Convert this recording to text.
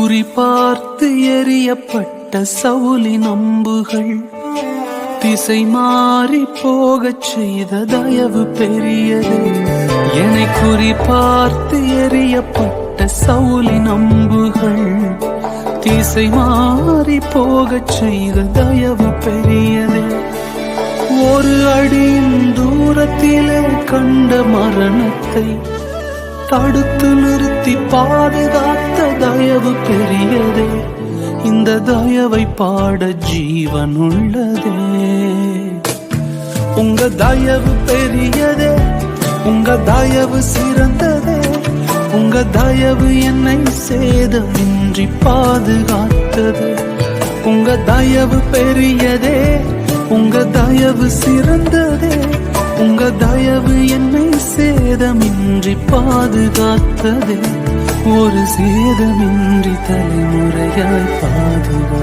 குறிபார்த்து எறியப்பட்ட சவுலின் அம்புகள் திசை மாறி போகச் செய்த தயவு பெரியது. என்னை குறிபார்த்து எறியப்பட்ட சவுலின் அம்புகள் திசை மாறி போகச் செய்த தயவு பெரியது. ஒரு அடியின் தூரத்திலே கண்ட மரணத்தை தடுத்து நிறுத்தி பாதுகாத்த தயவு பெரியதே. இந்த தயவை பாட ஜீவன் உள்ளதே. உங்க தயவு பெரியதே, உங்க தயவு சிறந்ததே. உங்க தயவு என்னை சேதமின்றி பாதுகாத்தது. உங்க தயவு பெரியதே, உங்க தயவு சிறந்ததே. உங்க தயவு என்னை சேதமின்றி பாதுகாத்ததே. ஒரு சேதமின்றி தலைமுறையாய் பாதுகா